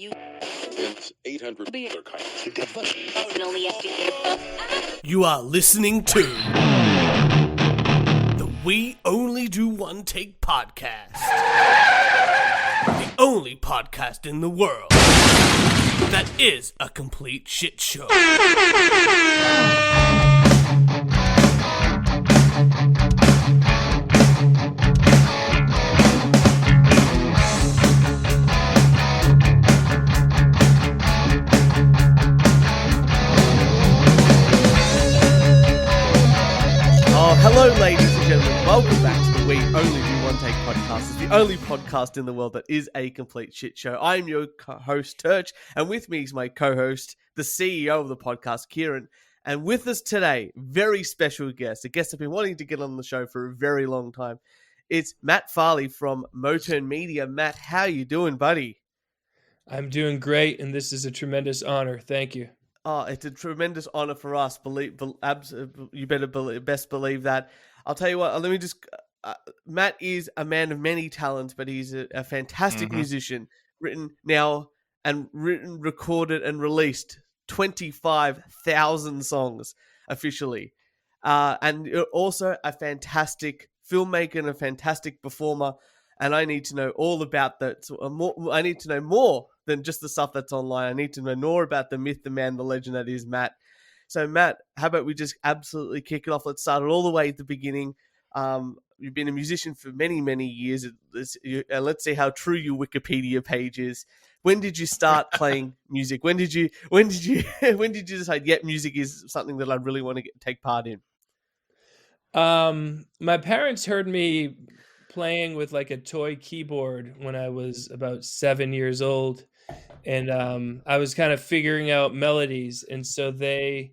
You are listening to the We Only Do One Take podcast. The only podcast in the world that is a complete shit show. Hello, ladies and gentlemen. Welcome back to the We Only Do One Take podcast. It's the only podcast in the world that is a complete shit show. I'm your host, Turch, and with me is my co-host, the CEO of the podcast, Kieran. And with us today, very special guest, a guest I've been wanting to get on the show for a very long time. It's Matt Farley from Motern Media. Matt, how you doing, buddy? I'm doing great, and this is a tremendous honor. Thank you. Oh, it's a tremendous honor for us. You better best believe that. I'll tell you what. Let me just. Matt is a man of many talents, but he's a fantastic musician. Recorded, and released 25,000 songs officially, and you're also a fantastic filmmaker and a fantastic performer. And I need to know all about that. I need to know more than just the stuff that's online. I need to know more about the myth, the man, the legend that is Matt. So, Matt, how about we just absolutely kick it off? Let's start it all the way at the beginning. You've been a musician for many, many years. Let's see how true your Wikipedia page is. When did you start playing music? When did you decide, yeah, music is something that I really want to take part in? My parents heard me playing with like a toy keyboard when I was about 7 years old, and I was kind of figuring out melodies, and so they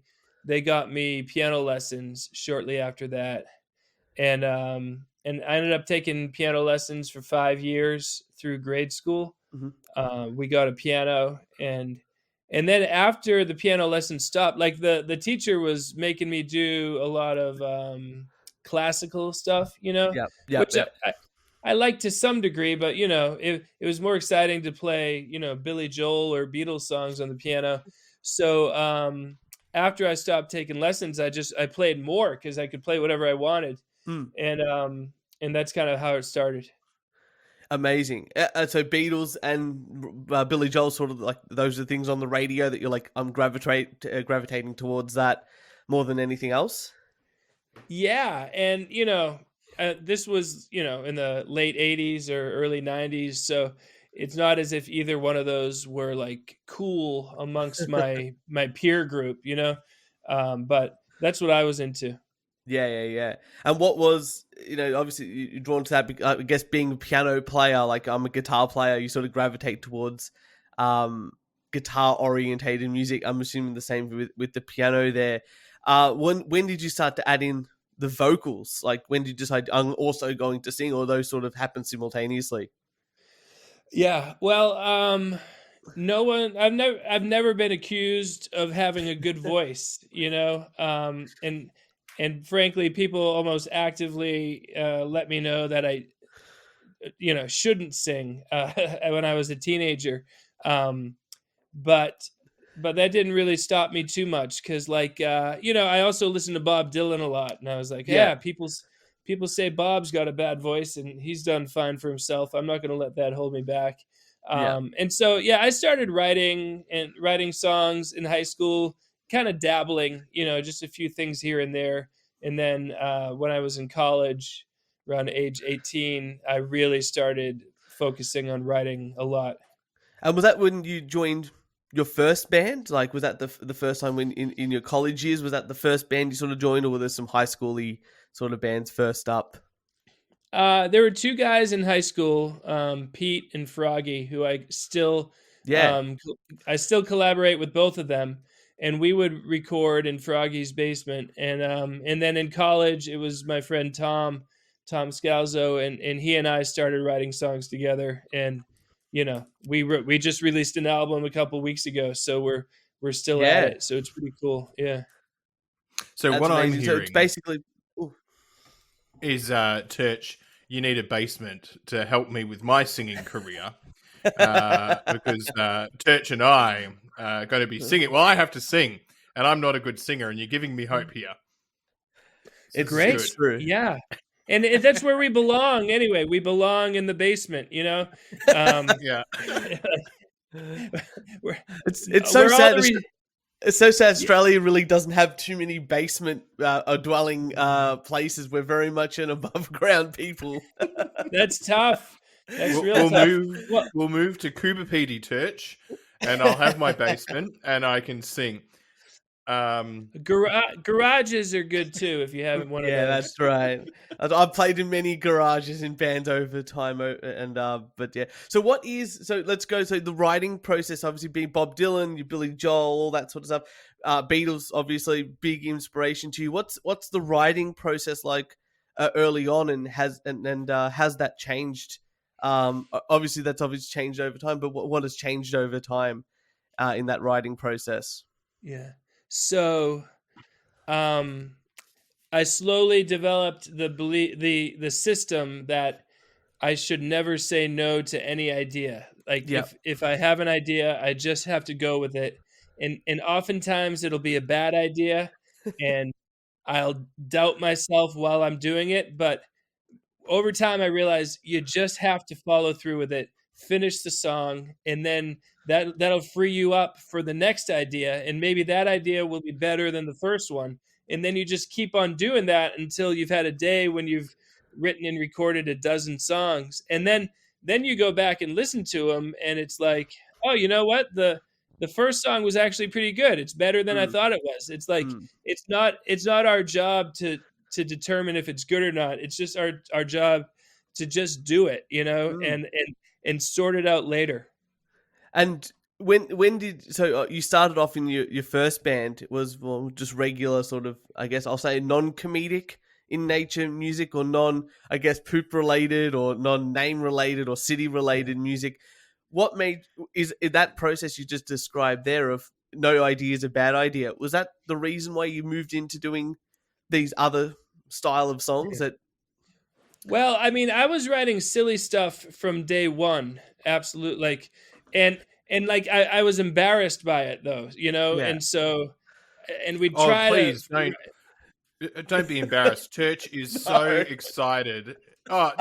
got me piano lessons shortly after that, and I ended up taking piano lessons for 5 years through grade school. We got a piano, and then after the piano lesson stopped, like the teacher was making me do a lot of classical stuff, which I like to some degree, but it was more exciting to play, Billy Joel or Beatles songs on the piano. So after I stopped taking lessons, I played more because I could play whatever I wanted, and that's kind of how it started. Amazing. So Beatles and Billy Joel, sort of like those are things on the radio that you're like, I'm gravitating towards that more than anything else. Yeah, and this was in the late 80s or early 90s, so it's not as if either one of those were like cool amongst my peer group, but that's what I was into. Yeah. And what was, obviously you're drawn to that, I guess being a piano player, like I'm a guitar player, you sort of gravitate towards guitar orientated music. I'm assuming the same with the piano there. When did you start to add in the vocals? Like when did you decide I'm also going to sing, or those sort of happen simultaneously? Yeah, well, I've never been accused of having a good voice, and frankly, people almost actively let me know that I, shouldn't sing when I was a teenager. But that didn't really stop me too much because, I also listened to Bob Dylan a lot, and I was like, yeah, people say Bob's got a bad voice, and he's done fine for himself. I'm not going to let that hold me back. And so, I started writing songs in high school, kind of dabbling, just a few things here and there. And then when I was in college, around age 18, I really started focusing on writing a lot. And was that when you joined your first band? Like, was that the first time when in your college years? Was that the first band you sort of joined, or were there some high school-y sort of bands first up? There were two guys in high school, Pete and Froggy, who I still collaborate with both of them, and we would record in Froggy's basement. And then in college, it was my friend Tom Scalzo, and he and I started writing songs together. And we just released an album a couple weeks ago, so we're still at it. So it's pretty cool. Yeah. So That's what amazing. I'm hearing So it's basically is Turch, you need a basement to help me with my singing career. because Church and I are going to be singing. Well, I have to sing, and I'm not a good singer, and you're giving me hope here. So this is Great. good. True. Yeah. And that's where we belong anyway. We belong in the basement, you know? Yeah. we're, It's so we're all sad. It's so sad. Australia really doesn't have too many basement dwelling places. We're very much an above ground people. That's tough. That's real We'll tough. move. Well, We'll move to Cooper Pedy Church, and I'll have my basement, and I can sing. garages are good too if you have one of Yeah, those. that's right. I've played in many garages in bands over time, and but yeah. So what is let's go. So the writing process, obviously being Bob Dylan, you Billy Joel, all that sort of stuff. Beatles, obviously, big inspiration to you. What's the writing process like early on, and has that changed? Obviously, that's obviously changed over time. But what has changed over time in that writing process? Yeah. So, I slowly developed the system that I should never say no to any idea. Like Yep. if I have an idea, I just have to go with it. And oftentimes it'll be a bad idea, and I'll doubt myself while I'm doing it. But over time, I realized you just have to follow through with it, finish the song, and then that'll free you up for the next idea. And maybe that idea will be better than the first one. And then you just keep on doing that until you've had a day when you've written and recorded a dozen songs. And then you go back and listen to them, and it's like, oh, you know what? The first song was actually pretty good. It's better than I Mm, thought it was. It's like mm, it's not our job to determine if it's good or not. It's just our job to just do it, you know, mm. and sort it out later. And when did you started off in your first band? It was just regular sort of, I guess I'll say, non-comedic in nature music, or non, I guess, poop related or non-name related or city related music. What made is that process you just described there of no idea is a bad idea? Was that the reason why you moved into doing these other style of songs that? Well, I mean, I was writing silly stuff from day one, absolutely. Like, and like I was embarrassed by it though, you know, Yeah. and so and we'd Oh, try please to. don't be embarrassed. Church is so excited. Oh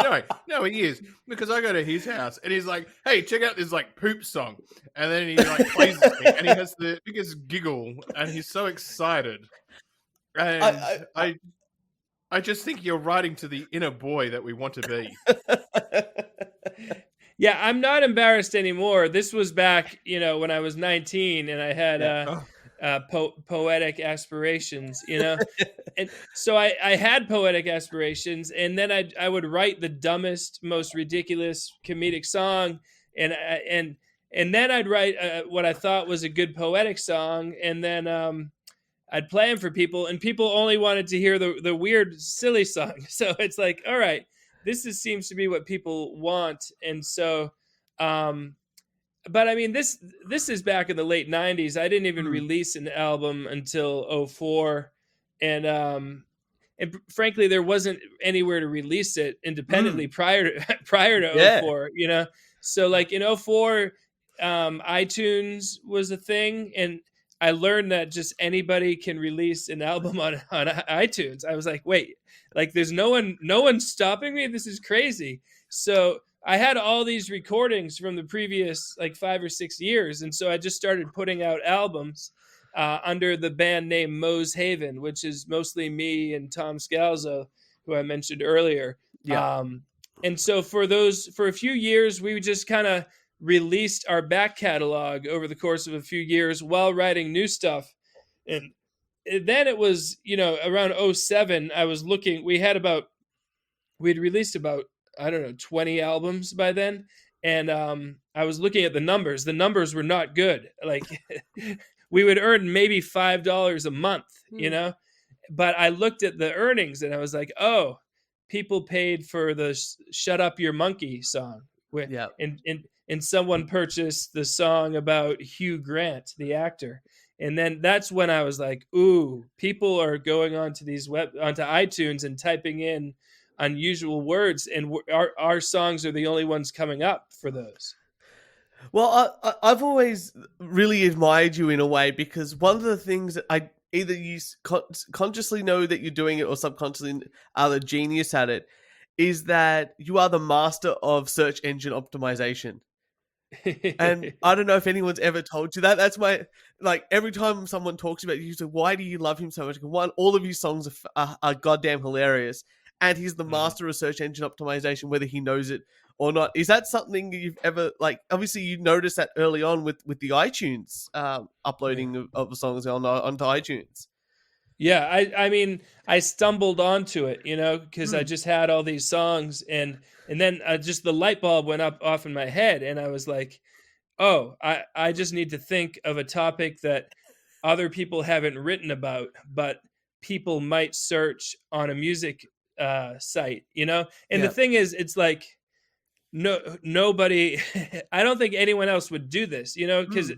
no, he is, because I go to his house and he's like, "Hey, check out this like poop song," and then he like plays this thing and he has the biggest giggle and he's so excited. And I just think you're writing to the inner boy that we want to be. Yeah, I'm not embarrassed anymore. This was back, you know, when I was 19 and I had poetic aspirations, you know. And so I had poetic aspirations, and then I would write the dumbest, most ridiculous comedic song, and then I'd write what I thought was a good poetic song, and then I'd play them for people, and people only wanted to hear the weird, silly song. So it's like, all right, seems to be what people want, and so. But I mean, this is back in the late '90s. I didn't even release an album until '04, and frankly, there wasn't anywhere to release it independently prior to '04. You know, so like in '04, iTunes was a thing, and I learned that just anybody can release an album on iTunes. I was like, wait, like there's no one stopping me. This is crazy. So I had all these recordings from the previous like 5 or 6 years, and so I just started putting out albums under the band name Moe's Haven, which is mostly me and Tom Scalzo, who I mentioned earlier. Yeah. And so for a few years, we just kind of released our back catalog over the course of a few years while writing new stuff. And then it was, you know, around '07, I was looking, we'd released about, I don't know, 20 albums by then. And I was looking at the numbers. The numbers were not good. Like we would earn maybe $5 a month, you know? But I looked at the earnings and I was like, oh, people paid for the Shut Up Your Monkey song. Yeah. And someone purchased the song about Hugh Grant, the actor. And then that's when I was like, ooh, people are going onto onto iTunes and typing in unusual words, and our songs are the only ones coming up for those. Well, I've always really admired you in a way, because one of the things that I either you consciously know that you're doing it or subconsciously are the genius at it, is that you are the master of search engine optimization. And I don't know if anyone's ever told you that. That's my, like, every time someone talks about you say, why do you love him so much? One, all of his songs are goddamn hilarious, and he's the master of search engine optimization, whether he knows it or not. Is that something you've ever, like? Obviously, you noticed that early on with the iTunes uploading of songs onto iTunes. Yeah, I mean, I stumbled onto it, because I just had all these songs, and then just the light bulb went off in my head, and I was like, oh, I just need to think of a topic that other people haven't written about, but people might search on a music site, And the thing is, it's like, nobody, I don't think anyone else would do this, because,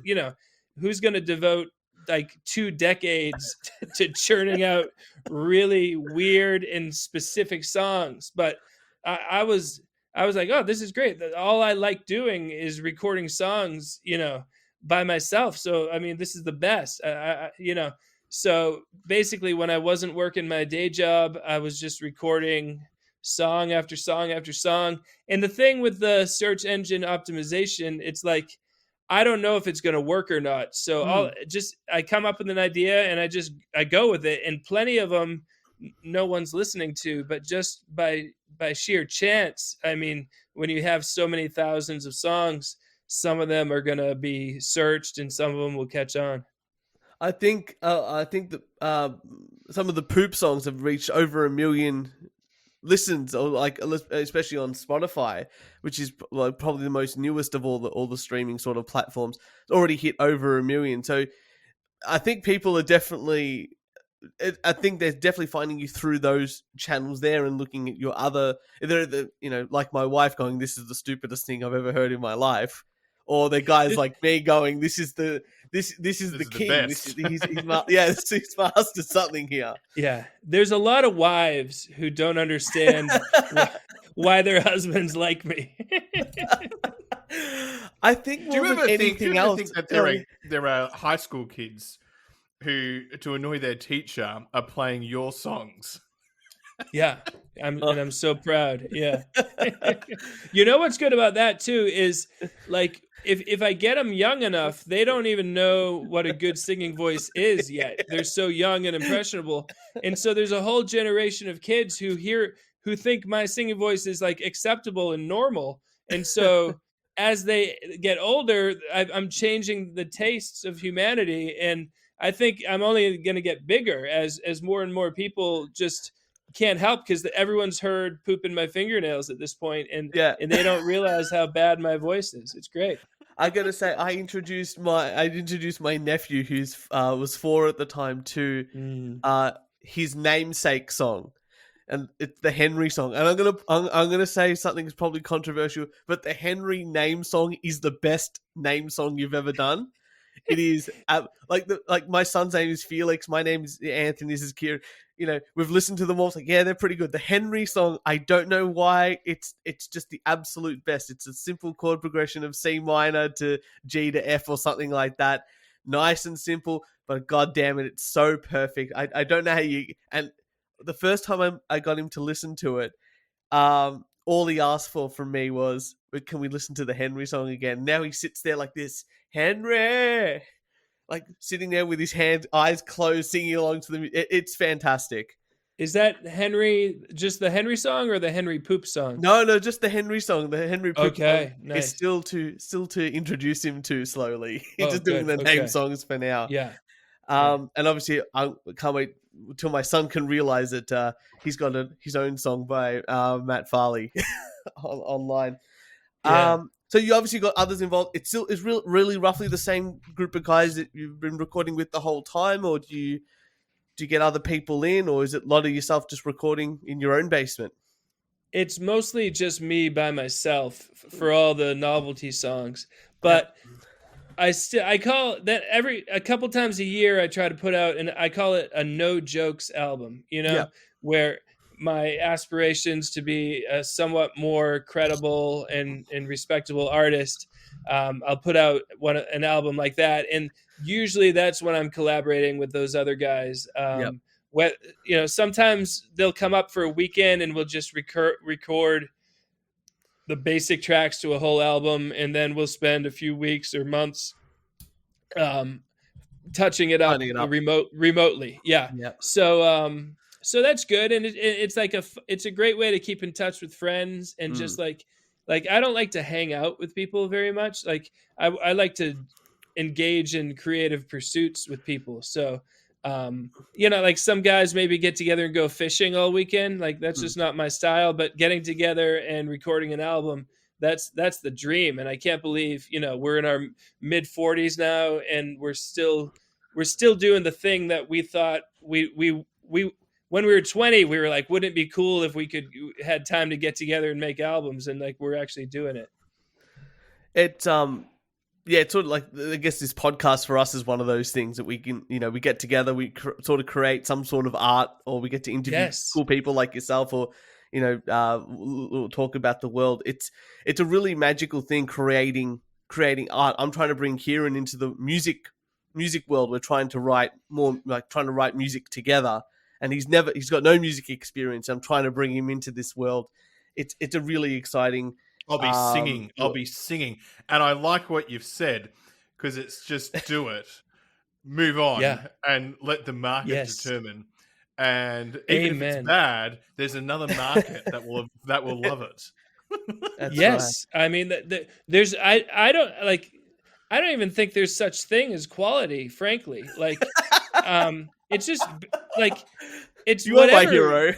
who's going to devote like 2 decades to churning out really weird and specific songs? But I was like, oh, this is great. All I like doing is recording songs, by myself. So, I mean, this is the best, so basically when I wasn't working my day job, I was just recording song after song after song. And the thing with the search engine optimization, it's like, I don't know if it's going to work or not. So I come up with an idea and I go with it. And plenty of them, no one's listening to, but just by sheer chance. I mean, when you have so many thousands of songs, some of them are going to be searched and some of them will catch on. I think that some of the poop songs have reached over 1 million listens, or like especially on Spotify, which is like probably the most newest of all the streaming sort of platforms. It's already hit over 1 million. So I think people are definitely. I think they're definitely finding you through those channels there and looking at your other, like my wife going, "This is the stupidest thing I've ever heard in my life," or the guys like me going, "This is the king. He's mastered something here." Yeah, there's a lot of wives who don't understand why their husbands like me. I think. Do you ever think that there are high school kids who, to annoy their teacher, are playing your songs? Yeah, I'm so proud. Yeah. You know what's good about that too is, like, if I get them young enough, they don't even know what a good singing voice is yet. They're so young and impressionable. And so there's a whole generation of kids who think my singing voice is like acceptable and normal. And so as they get older, I'm changing the tastes of humanity. And I think I'm only going to get bigger as more and more people just can't help, because everyone's heard "Poop in My Fingernails" at this point, and they don't realize how bad my voice is. It's great. I gotta say, I introduced my nephew, who's was 4 at the time, to his namesake song, and it's the Henry song. And I'm gonna say something that's probably controversial, but the Henry name song is the best name song you've ever done. It is like my son's name is Felix, my name is Anthony, this is Kieran. We've listened to them all. It's like, yeah, they're pretty good. The Henry song, I don't know why, it's just the absolute best. It's a simple chord progression of C minor to G to F or something like that. Nice and simple, but god damn it, it's so perfect. I don't know how you. And the first time I got him to listen to it, all he asked for from me was, "Can we listen to the Henry song again?" Now he sits there like this, Henry, like sitting there with his eyes closed, singing along to the music. It's fantastic. Is that Henry, just the Henry song, or the Henry poop song? No, just the Henry song. The Henry poop song nice. is still to introduce him to slowly. He's just doing the name songs for now. Yeah. And obviously, I can't wait till my son can realize that he's got his own song by Matt Farley online. Yeah. So you obviously got others involved. It's really roughly the same group of guys that you've been recording with the whole time, or do you get other people in, or is it a lot of yourself just recording in your own basement? It's mostly just me by myself for all the novelty songs, but I call that a couple times a year I try to put out, and I call it a no jokes album, where my aspirations to be a somewhat more credible and respectable artist, I'll put out an album like that, and usually that's when I'm collaborating with those other guys. Yep. Sometimes they'll come up for a weekend and we'll just record the basic tracks to a whole album, and then we'll spend a few weeks or months touching it up, remotely. Yeah. Yep. So that's good, and it's like it's a great way to keep in touch with friends, and just like I don't like to hang out with people very much. Like I like to engage in creative pursuits with people. So like some guys maybe get together and go fishing all weekend. Like that's just not my style. But getting together and recording an album, that's the dream. And I can't believe we're in our mid 40s now, and we're still doing the thing that we thought we when we were 20, we were like, wouldn't it be cool if we had time to get together and make albums? And like, we're actually doing it. It's it's sort of like, I guess this podcast for us is one of those things that we can, we get together, we sort of create some sort of art, or we get to interview cool people like yourself, or, we'll talk about the world. It's a really magical thing, creating art. I'm trying to bring Kieran into the music world. We're trying to write music together. And he's got no music experience. I'm trying to bring him into this world. It's a really exciting. I'll be singing. And I like what you've said, because it's just do it, move on, and let the market determine. And even if it's bad, there's another market that will love it. Yes, right. I mean, there's I don't even think there's such thing as quality, frankly. Like, it's just like. It's you are my hero.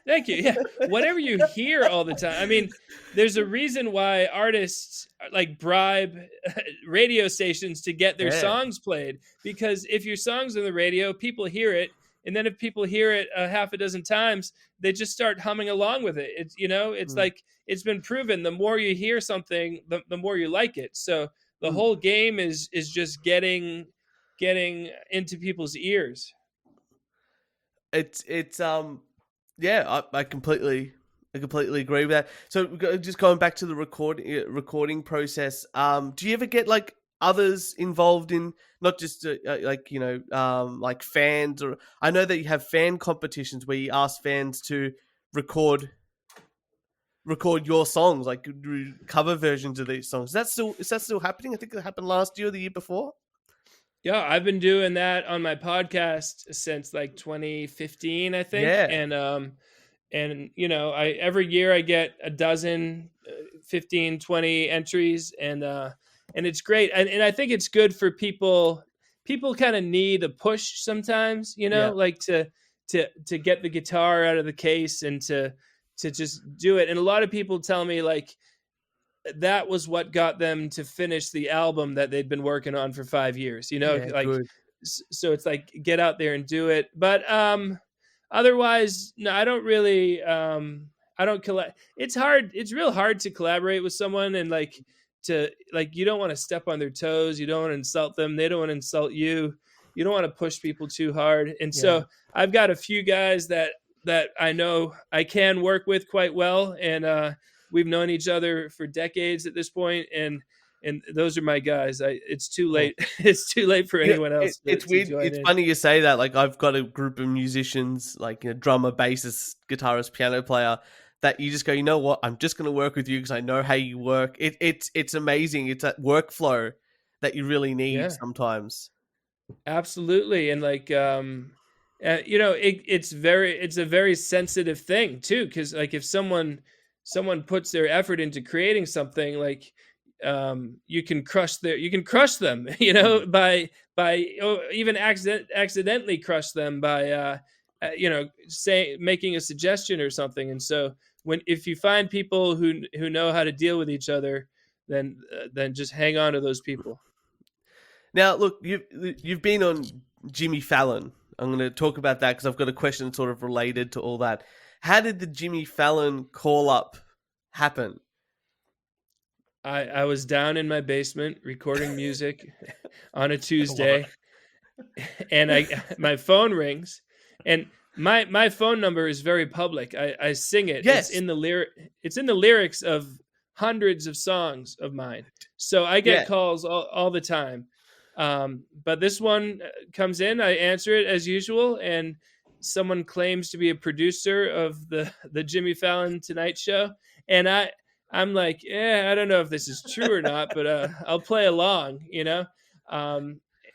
Thank you. Yeah, whatever you hear all the time. I mean, there's a reason why artists like bribe radio stations to get their songs played, because if your song's on the radio, people hear it, and then if people hear it half a dozen times, they just start humming along with it. It's like it's been proven. The more you hear something, the more you like it. So the whole game is just getting into people's ears. I completely agree with that. So just going back to the recording process, do you ever get like others involved in, not just like fans, or I know that you have fan competitions where you ask fans to record your songs, like cover versions of these songs. Is that still happening? I think it happened last year or the year before. Yeah, I've been doing that on my podcast since like 2015, I think. Yeah. And every year I get a dozen, 15, 20 entries, and it's great. And I think it's good for people. People kind of need a push sometimes, like to get the guitar out of the case and to just do it. And a lot of people tell me like, that was what got them to finish the album that they'd been working on for 5 years, good. So it's like, get out there and do it. But otherwise, no, I don't really, I don't collect. It's hard. It's real hard to collaborate with someone, and you don't want to step on their toes. You don't want to insult them. They don't want to insult you. You don't want to push people too hard. And so I've got a few guys that I know I can work with quite well. And, we've known each other for decades at this point, and those are my guys. It's too late. It's too late for anyone else. It's weird. It's funny you say that. Like, I've got a group of musicians, like a drummer, bassist, guitarist, piano player, that you just go, you know what? I'm just going to work with you because I know how you work. It's amazing. It's that workflow that you really need sometimes. Absolutely, and like it's a very sensitive thing too, because like if someone puts their effort into creating something, like you can crush them, by even accidentally crush them by making a suggestion or something. And so if you find people who know how to deal with each other, then just hang on to those people. Now, look, you've been on Jimmy Fallon. I'm going to talk about that because I've got a question sort of related to all that. How did the Jimmy Fallon call up happen? I was down in my basement recording music on a Tuesday, and my phone rings, and my phone number is very public. I sing it. Yes. It's in the lyrics of hundreds of songs of mine. So I get calls all the time. But this one comes in, I answer it as usual, and someone claims to be a producer of the Jimmy Fallon Tonight Show. And I'm like, I don't know if this is true or not, but I'll play along,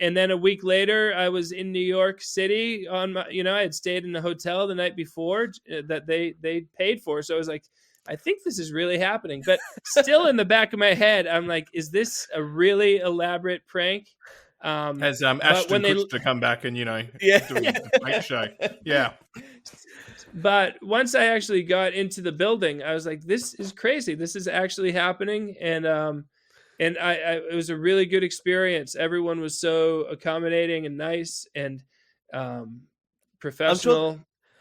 and then a week later, I was in New York City on my, I had stayed in a hotel the night before that they paid for. So I was like, I think this is really happening. But still in the back of my head, I'm like, is this a really elaborate prank? Has Ashton Kutcher come back and, do the fake show. Yeah. But once I actually got into the building, I was like, this is crazy. This is actually happening. And it was a really good experience. Everyone was so accommodating and nice and professional.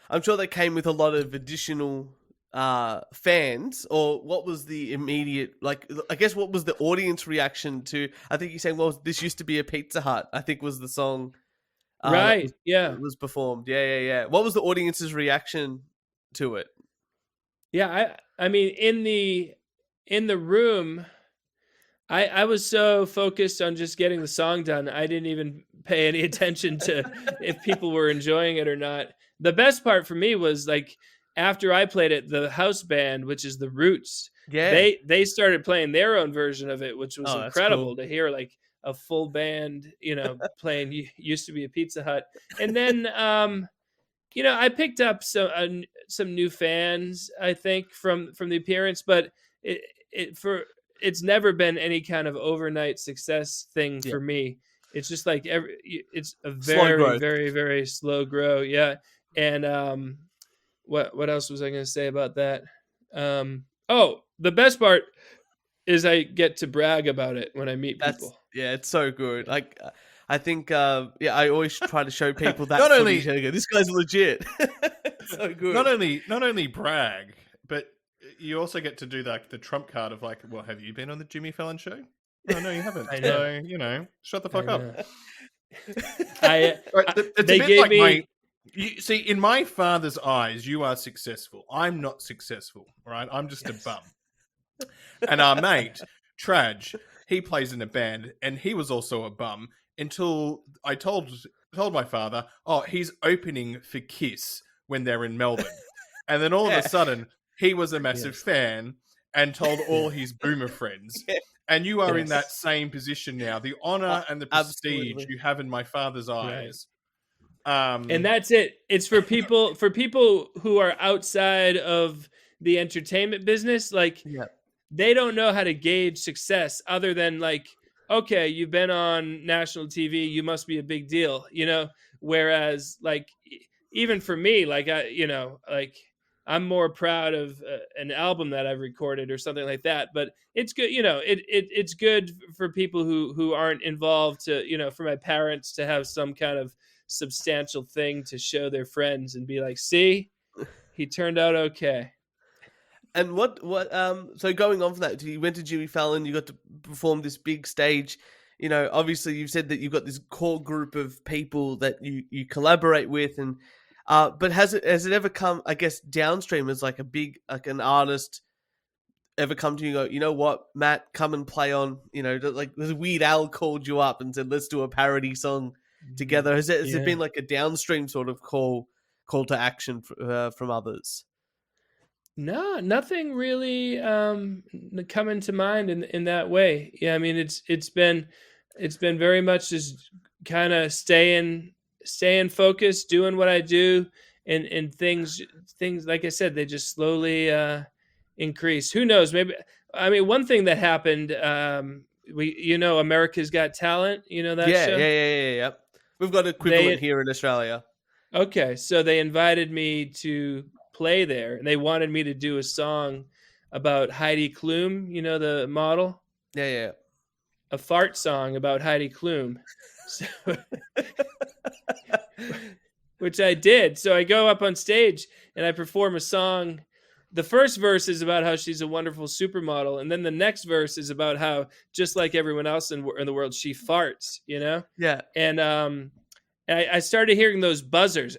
I'm sure that came with a lot of additional fans. Or what was the immediate, I guess what was the audience reaction to, I think you're saying, well, this used to be a Pizza Hut, I think was the song. Right, it was performed. Yeah. What was the audience's reaction to it? Yeah, I mean, in the room, I was so focused on just getting the song done, I didn't even pay any attention to if people were enjoying it or not. The best part for me was after I played it, the house band, which is the Roots, they started playing their own version of it, which was incredible to hear, a full band, playing Used to Be a Pizza Hut. And then, I picked up some new fans, I think, from the appearance, but it's never been any kind of overnight success thing for me. It's just it's a very, very, very slow grow. Yeah. And, what else was I going to say about that? The best part is I get to brag about it when I meet people. Yeah, it's so good. I think, I always try to show people that not only this guy's legit. So good. Not only brag, but you also get to do the trump card of well, have you been on the Jimmy Fallon show? Oh, no, you haven't. I know. So, shut the fuck up. They gave me. You see, in my father's eyes, you are successful. I'm not successful, right? I'm just a bum. And our mate, Traj, he plays in a band, and he was also a bum until I told my father, he's opening for Kiss when they're in Melbourne. And then all of a sudden, he was a massive fan and told all his boomer friends. And you are in that same position now. The honor and the prestige you have in my father's eyes. And that's it. It's for people who are outside of the entertainment business. They don't know how to gauge success other than okay, you've been on national TV, you must be a big deal, whereas even for me, I'm more proud of an album that I've recorded or something like that. But it's good, it's good for people who aren't involved to, for my parents to have some kind of substantial thing to show their friends and be like, see, he turned out okay. And so going on from that, you went to Jimmy Fallon, you got to perform this big stage. Obviously you've said that you've got this core group of people that you collaborate with, and but has it ever come, I guess, downstream as an artist ever come to you and go, you know what, Matt, come and play on, the Weird Al called you up and said, let's do a parody song together. Has it been a downstream sort of call to action from others? No, nothing really coming to mind in that way. Yeah, I mean it's been very much just kind of staying focused, doing what I do, and things like I said, they just slowly increase. Who knows? Maybe, I mean, one thing that happened, America's Got Talent. You know that show? Yeah. We've got equivalent here in Australia. Okay, so they invited me to play there, and they wanted me to do a song about Heidi Klum, the model. Yeah. A fart song about Heidi Klum. So, which I did. So I go up on stage and I perform a song. The first verse is about how she's a wonderful supermodel, and then the next verse is about how, just like everyone else in the world, she farts, Yeah. And I started hearing those buzzers.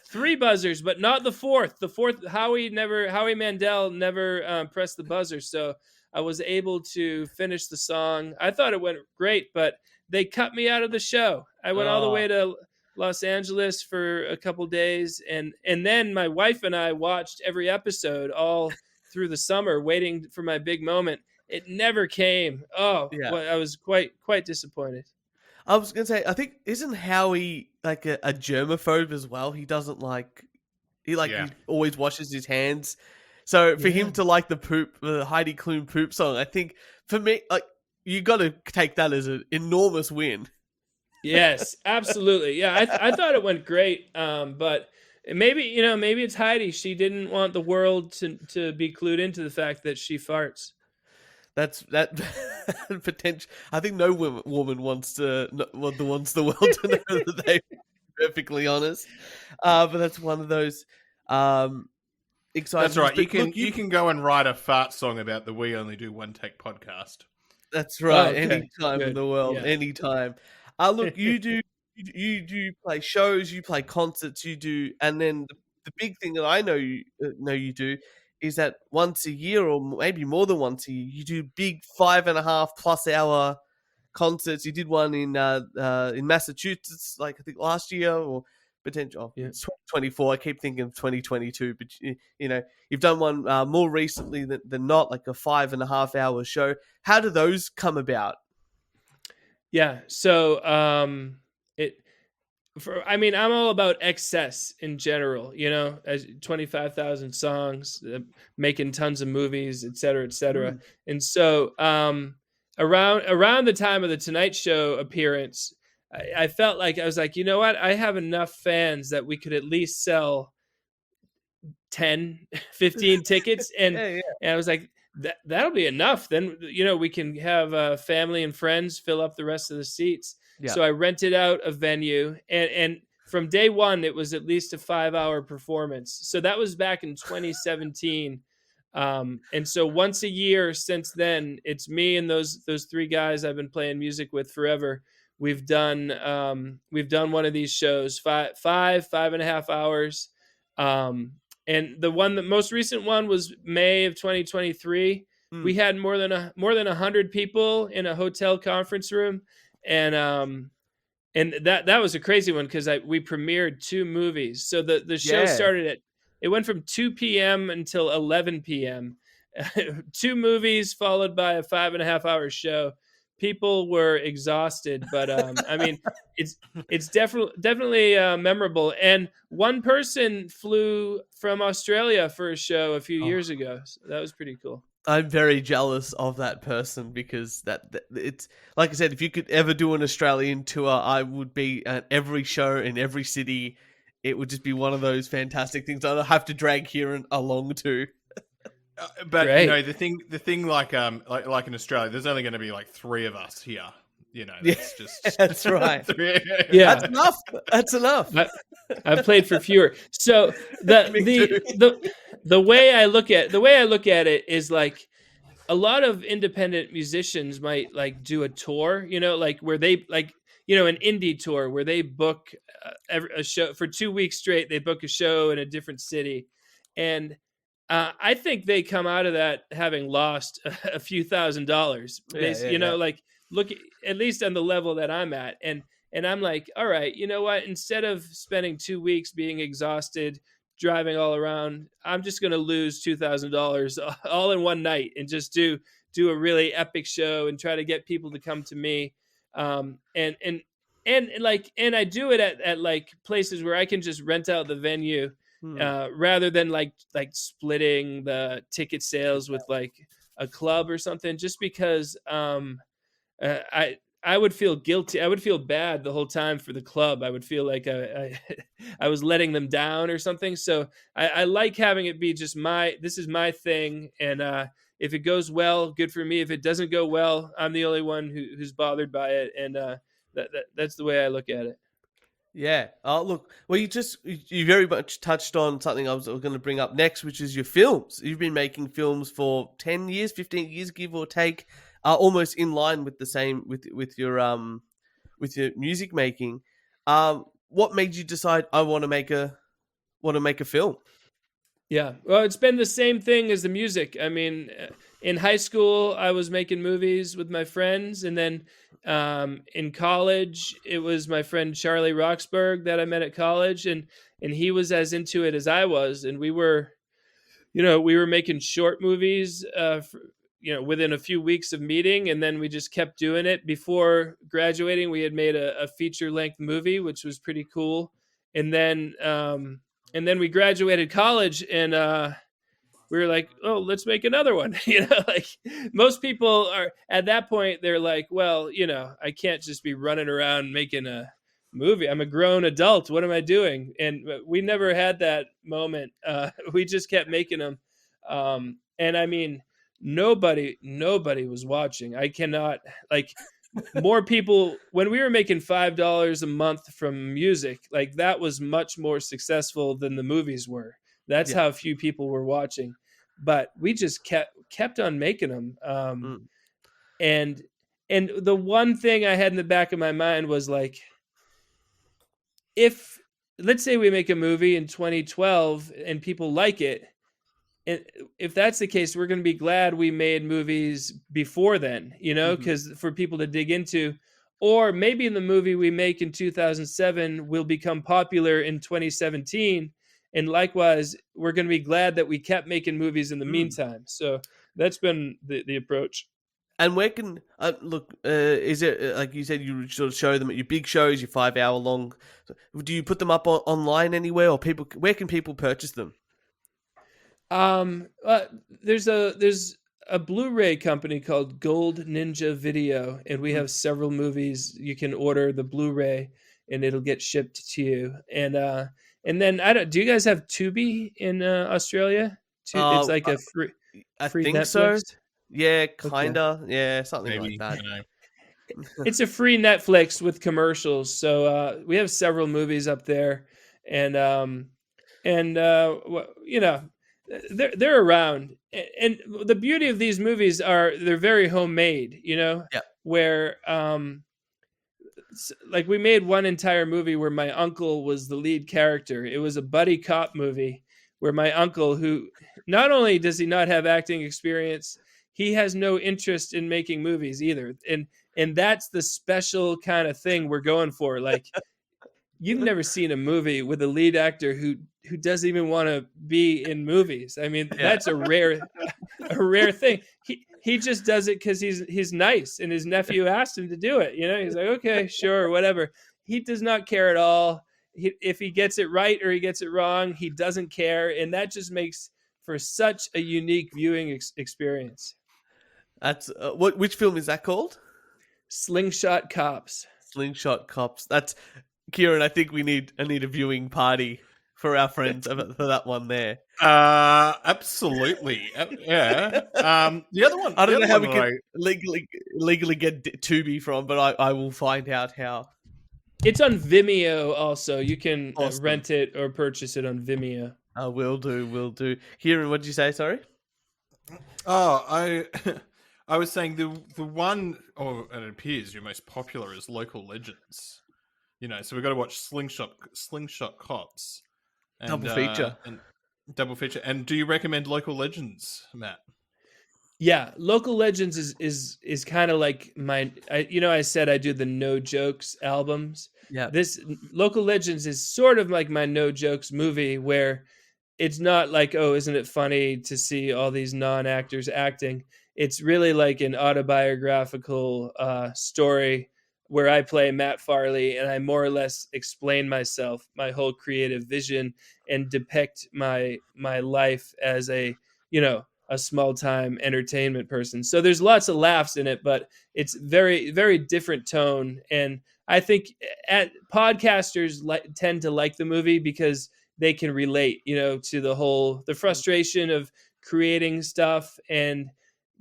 3 buzzers, but not the fourth. The fourth, Howie Mandel never pressed the buzzer, so I was able to finish the song. I thought it went great, but they cut me out of the show. I went all the way to Los Angeles for a couple days, and then my wife and I watched every episode all through the summer, waiting for my big moment. It never came. Yeah. Well, I was quite disappointed. I was gonna say, I think isn't Howie like a germaphobe as well? He doesn't like he always washes his hands. So for him to like the Heidi Klum poop song, I think for me, like you got to take that as an enormous win. Yes, absolutely. Yeah, I thought it went great, but maybe it's Heidi. She didn't want the world to be clued into the fact that she farts. That's that potential. I think no woman wants the world to know that they're perfectly honest. But that's one of those exciting. That's right. But You can go and write a fart song about the We Only Do One Take podcast. That's right. Okay. Anytime in the world, anytime. Look, you do play shows, you play concerts, you do, and then the big thing that I know you do is that once a year or maybe more than once a year, you do big 5.5+ hour concerts. You did one in Massachusetts, like I think last year, or potential. It's 2024. I keep thinking of 2022, but you've done one more recently than not, like a 5.5 hour show. How do those come about? Yeah. So I'm all about excess in general, as 25,000 songs, making tons of movies, et cetera, et cetera. And so around the time of the Tonight Show appearance, I felt like I was like, you know what? I have enough fans that we could at least sell 10, 15 tickets. And, and I was like, that'll be enough. Then, we can have family and friends fill up the rest of the seats. Yeah. So I rented out a venue, and from day one, it was at least a 5-hour performance. So that was back in 2017. And so once a year since then, it's me and those 3 guys I've been playing music with forever. We've done one of these shows, 5.5 hours. And the most recent one was May of 2023. We had more than 100 people in a hotel conference room. And that was a crazy one because we premiered 2 movies. So the show started it went from 2 p.m. until 11 p.m. 2 movies followed by a 5.5 hour show. People were exhausted, but it's definitely memorable. And one person flew from Australia for a show a few years ago. So that was pretty cool. I'm very jealous of that person because that it's like I said, if you could ever do an Australian tour, I would be at every show in every city. It would just be one of those fantastic things I don't have to drag Kieran along to. But great. The thing like in Australia, there's only going to be like 3 of us here. That's just that's right. 3. Yeah, that's enough. That's enough. I've played for fewer. So the way I look at it is like a lot of independent musicians might like do a tour, like where they like, an indie tour where they book a show for 2 weeks straight. They book a show in a different city. And I think they come out of that having lost a few $1,000s, like look at least on the level that I'm at. And I'm like, all right, you know what? Instead of spending 2 weeks being exhausted, driving all around, I'm just going to lose $2,000 all in one night and just do a really epic show and try to get people to come to me. And I do it at like places where I can just rent out the venue rather than like splitting the ticket sales with like a club or something, just because I would feel guilty. I would feel bad the whole time for the club. I would feel like I was letting them down or something. So I like having it be just this is my thing. And if it goes well, good for me. If it doesn't go well, I'm the only one who's bothered by it. And that's the way I look at it. Yeah. Look, well, you very much touched on something I was going to bring up next, which is your films. You've been making films for 10 years, 15 years, give or take. Almost in line with the same with your music making. What made you decide I want to make a want to make a film? Yeah. Well, it's been the same thing as the music. I mean, in high school, I was making movies with my friends. And then in college, it was my friend Charlie Roxburgh that I met at college. And he was as into it as I was. And we were making short movies, within a few weeks of meeting. And then we just kept doing it. Before graduating, we had made a feature length movie, which was pretty cool. And then we graduated college, and we were like, oh, let's make another one. Like most people are at that point, they're like, well, I can't just be running around making a movie. I'm a grown adult. What am I doing? And we never had that moment. We just kept making them. And I mean, nobody was watching. I cannot, like, more people, when we were making $5 a month from music, like that was much more successful than the movies were. That's how few people were watching, but we just kept on making them. And the one thing I had in the back of my mind was like, if let's say we make a movie in 2012 and people like it, and if that's the case, we're going to be glad we made movies before then, because for people to dig into, or maybe in the movie we make in 2007 will become popular in 2017. And likewise, we're going to be glad that we kept making movies in the meantime. So that's been the approach. And where can is it like you said, you sort of show them at your big shows, your 5-hour long? Do you put them up online anywhere, or where can people purchase them? There's a Blu-ray company called Gold Ninja Video, and we have several movies. You can order the Blu-ray and it'll get shipped to you. And then do you guys have Tubi in Australia? It's like a free think Netflix? So. Yeah, kinda. Okay. Yeah, something maybe, like that. It's a free Netflix with commercials. So we have several movies up there, and they're around. And the beauty of these movies they're very homemade, where like we made one entire movie where my uncle was the lead character. It was a buddy cop movie where my uncle, who not only does he not have acting experience, he has no interest in making movies either. And that's the special kind of thing we're going for. Like, you've never seen a movie with a lead actor who doesn't even want to be in movies. I mean, that's a rare thing. He just does it because he's nice, and his nephew asked him to do it. He's like, okay, sure, whatever. He does not care at all. If he gets it right or he gets it wrong, he doesn't care, and that just makes for such a unique viewing experience. That's which film is that called? Slingshot Cops. Slingshot Cops. That's Kieran. I think I need a viewing party for our friends for that one there. Absolutely. Yeah. The other one. I don't know how we can legally get Tubi from, but I will find out how. It's on Vimeo also. You can rent it or purchase it on Vimeo. Will do. Kieran, what did you say? Sorry. Oh, I was saying the one, and it appears your most popular is Local Legends. So we've got to watch Slingshot Cops. And, double feature. And do you recommend Local Legends, Matt? Yeah, Local Legends is kind of like I said I do the No Jokes albums. Yeah. This Local Legends is sort of like my No Jokes movie, where it's not like, oh, isn't it funny to see all these non-actors acting? It's really like an autobiographical story where I play Matt Farley, and I more or less explain myself, my whole creative vision, and depict my life as a small-time entertainment person. So there's lots of laughs in it, but it's very, very different tone. And I think podcasters tend to like the movie because they can relate, to the frustration of creating stuff and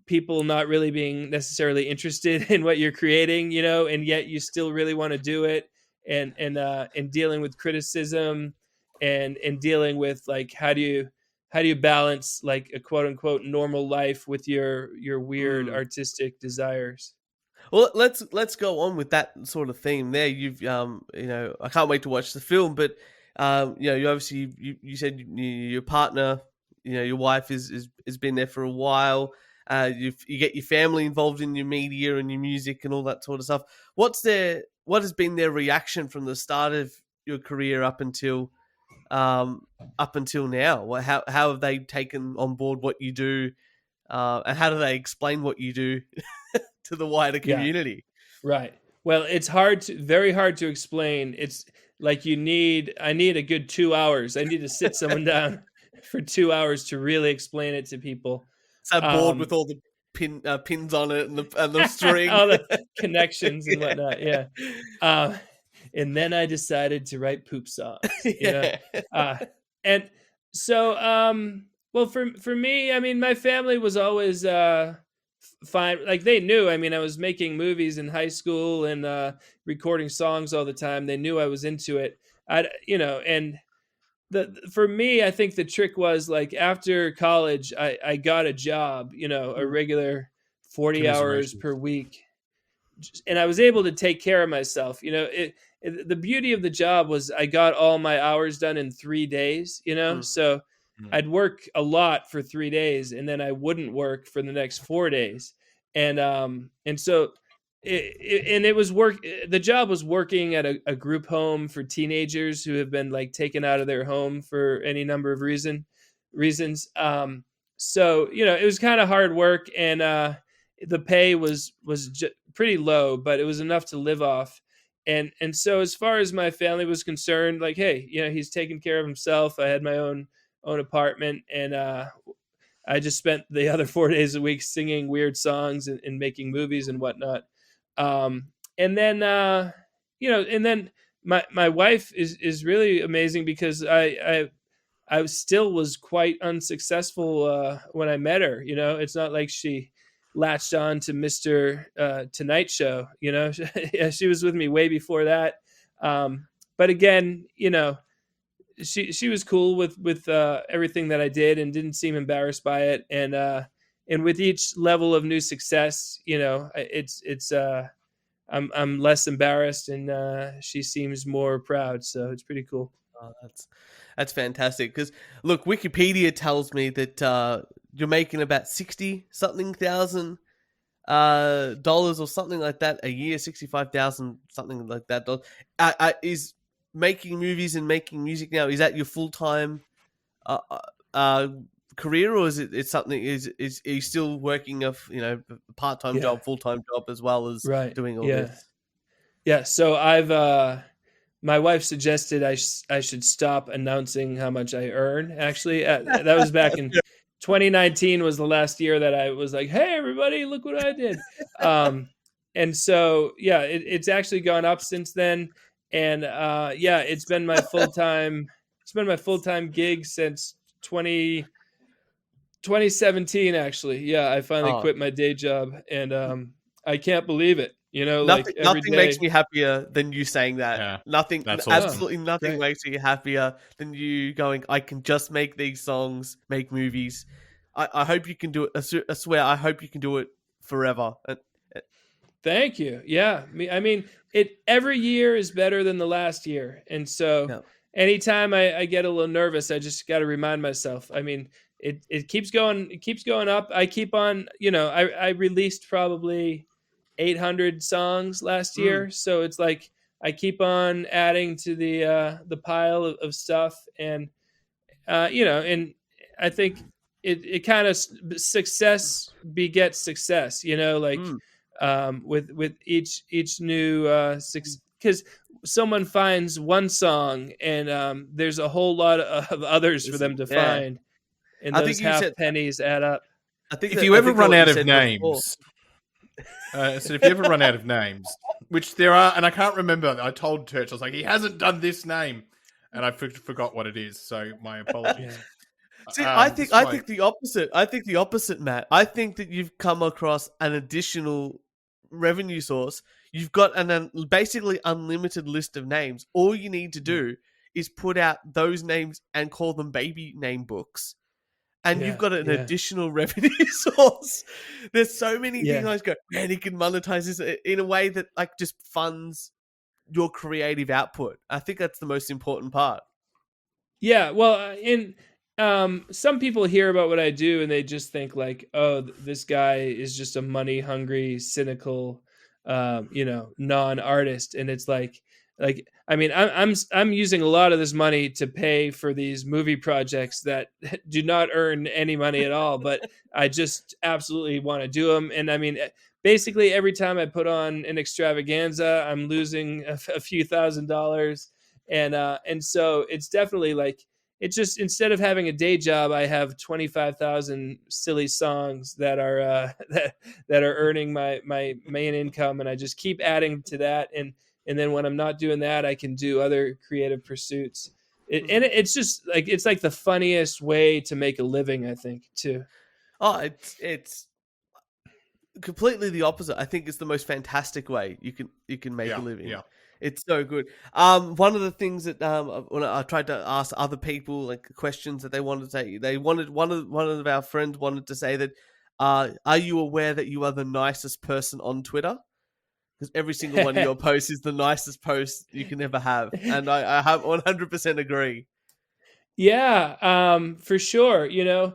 people not really being necessarily interested in what you're creating, and yet you still really want to do it, and dealing with criticism and dealing with like, how do you balance like a quote unquote normal life with your weird artistic desires? Well, let's go on with that sort of theme there. You've I can't wait to watch the film, but You obviously you said your partner, your wife has been there for a while. You get your family involved in your media and your music and all that sort of stuff. What has been their reaction from the start of your career up until now? How have they taken on board what you do, and how do they explain what you do to the wider community? Right. Well, it's very hard to explain. It's like I need a good 2 hours. I need to sit someone down for 2 hours to really explain it to people. It's that board with all the pins on it and the string, all the connections and whatnot. Yeah. And then I decided to write poop songs. And so, well, for me, I mean, my family was always fine. Like they knew. I mean, I was making movies in high school and recording songs all the time. They knew I was into it. And for me, I think the trick was like after college, I got a job, a regular 40 hours per week. And I was able to take care of myself. The beauty of the job was I got all my hours done in 3 days, so I'd work a lot for 3 days and then I wouldn't work for the next 4 days. And so it was work. The job was working at a group home for teenagers who have been like taken out of their home for any number of reasons. So, it was kind of hard work and the pay was pretty low, but it was enough to live off. And so as far as my family was concerned, like, hey, he's taking care of himself. I had my own apartment and I just spent the other 4 days a week singing weird songs and making movies and whatnot. And then my wife is really amazing because I still was quite unsuccessful when I met her. It's not like she latched on to Mr. Tonight Show. She was with me way before that. But again, she was cool with everything that I did and didn't seem embarrassed by it. And with each level of new success, I'm less embarrassed and she seems more proud. So it's pretty cool. Oh, that's fantastic. Because look, Wikipedia tells me that you're making about 60-something thousand dollars or something like that a year, 65,000, something like that. Is making movies and making music now, is that your full-time career, or is it something? Are you still working a part-time job, full-time job as well as doing all this? Yeah. So I've my wife suggested I should stop announcing how much I earn. Actually, that was back in 2019 was the last year that I was like, hey, everybody, look what I did. And so, it's actually gone up since then. And it's been my full-time gig since 2017, actually. Yeah, I finally quit my day job and I can't believe it. Nothing makes me happier than you saying that. Yeah, Absolutely nothing makes me happier than you going, I can just make these songs, make movies. I hope you can do it. I swear, I hope you can do it forever. Thank you. Yeah. I mean, every year is better than the last year. And so anytime I get a little nervous, I just got to remind myself. I mean, it keeps going up. I keep on, I released probably 800 songs last year. So it's like I keep on adding to the pile of stuff. And, and I think it kind of success begets success, with each new because someone finds one song and there's a whole lot of others for them to find, and those pennies add up. I think if you ever run out of names, if you ever run out of names, which there are, and I can't remember, I told Church, I was like, he hasn't done this name, and I forgot what it is. So my apologies. See, I think the opposite. I think the opposite, Matt. I think that you've come across an additional revenue source. You've got an basically unlimited list of names. All you need to do is put out those names and call them baby name books. And you've got an additional revenue source. There's so many things I go, man, he can monetize this in a way that like just funds your creative output. I think that's the most important part. Yeah, well, in some people hear about what I do and they just think like, oh, this guy is just a money hungry, cynical, non-artist, and it's like I mean, I'm using a lot of this money to pay for these movie projects that do not earn any money at all, but I just absolutely want to do them, and I mean. Basically, every time I put on an extravaganza, I'm losing a few $1,000s, and so it's definitely like it's just instead of having a day job, I have 25,000 silly songs that are that are earning my main income, and I just keep adding to that, and then when I'm not doing that, I can do other creative pursuits. It's just like it's like the funniest way to make a living, I think, too. Oh, it's completely the opposite. I think it's the most fantastic way you can make a living. Yeah. It's so good. One of the things that when I tried to ask other people like questions that they wanted to say, they wanted one of our friends wanted to say that, are you aware that you are the nicest person on Twitter? Because every single one of your posts is the nicest post you can ever have, and I have 100% agree. Yeah, for sure. And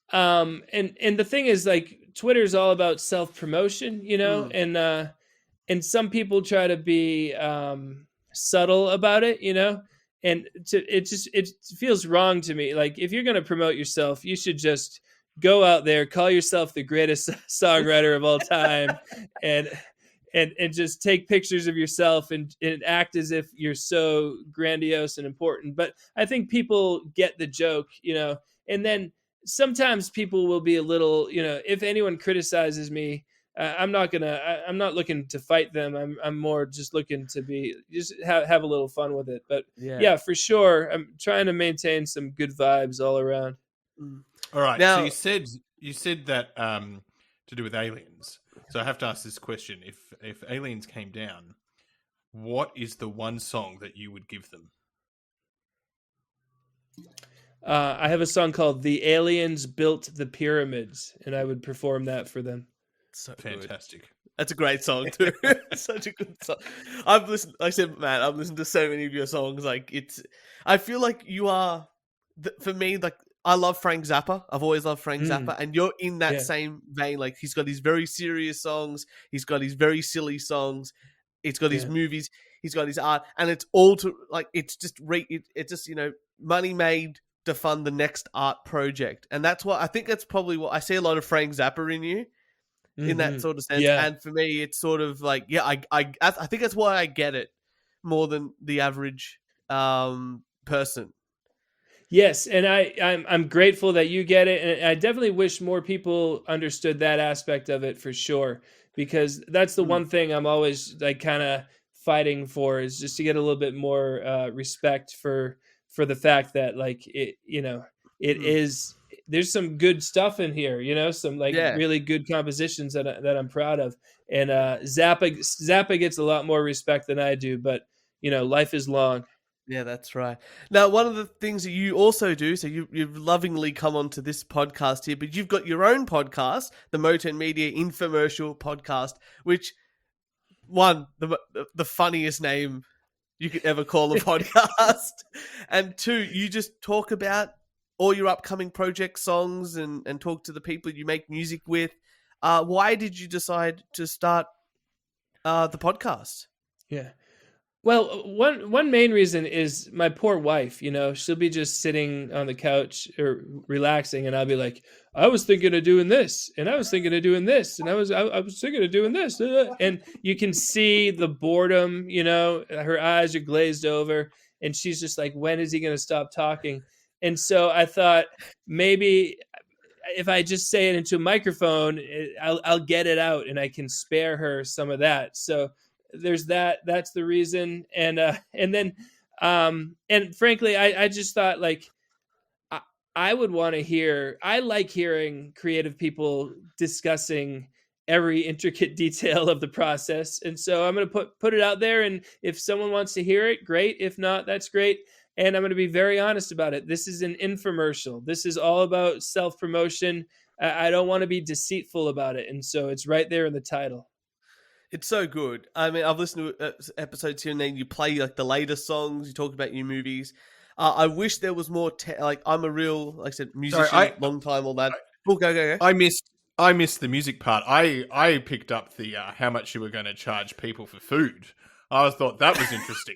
the thing is, like, Twitter's all about self promotion, and some people try to be subtle about it, and it feels wrong to me. Like, if you're going to promote yourself, you should just go out there, call yourself the greatest songwriter of all time, and and just take pictures of yourself and act as if you're so grandiose and important. But I think people get the joke, and then sometimes people will be a little, if anyone criticizes me, I'm not looking to fight them. I'm more just looking to just have a little fun with it. But yeah, for sure, I'm trying to maintain some good vibes all around. All right. Now, so you said that to do with aliens. So I have to ask this question: if aliens came down, what is the one song that you would give them? I have a song called "The Aliens Built the Pyramids," and I would perform that for them. So Fantastic. Good. That's a great song too. Such a good song. Like I said, Matt, I've listened to so many of your songs. Like I feel like you are, for me, like I love Frank Zappa. I've always loved Frank Zappa, and you're in that same vein. Like he's got his very serious songs, he's got his very silly songs, he's got his movies, he's got his art, and it's all to like it's just it's just money made to fund the next art project, and that's what I think. That's probably what I see a lot of Frank Zappa in you. In that sort of sense, and for me, it's sort of like, I think that's why I get it more than the average person. Yes, and I'm grateful that you get it, and I definitely wish more people understood that aspect of it for sure, because that's the one thing I'm always like kind of fighting for, is just to get a little bit more respect for the fact that like it is. There's some good stuff in here, some like really good compositions that I'm proud of. And Zappa gets a lot more respect than I do, but life is long. Yeah, that's right. Now, one of the things that you also do, so you've lovingly come onto this podcast here, but you've got your own podcast, the Motern Media Infomercial Podcast, which the funniest name you could ever call a podcast, and two, you just talk about all your upcoming project songs and talk to the people you make music with. Why did you decide to start the podcast? Yeah. Well, one main reason is my poor wife. She'll be just sitting on the couch or relaxing, and I'll be like, "I was thinking of doing this, and I was thinking of doing this, and I was thinking of doing this," and you can see the boredom. Her eyes are glazed over, and she's just like, "When is he going to stop talking?" And so I thought maybe if I just say it into a microphone, I'll get it out, and I can spare her some of that. So there's that. That's the reason. And then and frankly, I just thought like I would want to hear. I like hearing creative people discussing every intricate detail of the process, and so I'm going to put it out there. And if someone wants to hear it, great. If not, that's great. And I'm going to be very honest about it. This is an infomercial. This is all about self-promotion. I don't want to be deceitful about it. And so it's right there in the title. It's so good. I mean, I've listened to episodes here and then. You play like the latest songs. You talk about your movies. I wish there was more. Like I'm a real, like I said, musician, Sorry, long time, all that. Oh, go. I missed the music part. I picked up the how much you were going to charge people for food. I thought that was interesting.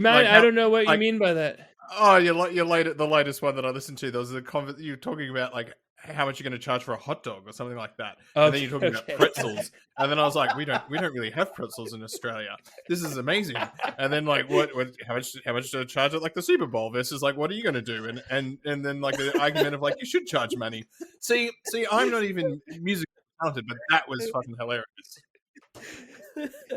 I don't know what you mean by that. Oh, the latest one that I listened to. There was you were talking about like how much you're going to charge for a hot dog or something like that, and then you're talking about pretzels, and then I was like, we don't really have pretzels in Australia. This is amazing. And then like what how much to charge at like the Super Bowl versus like what are you going to do? And then like the argument of like you should charge money. See, I'm not even musically talented, but that was fucking hilarious.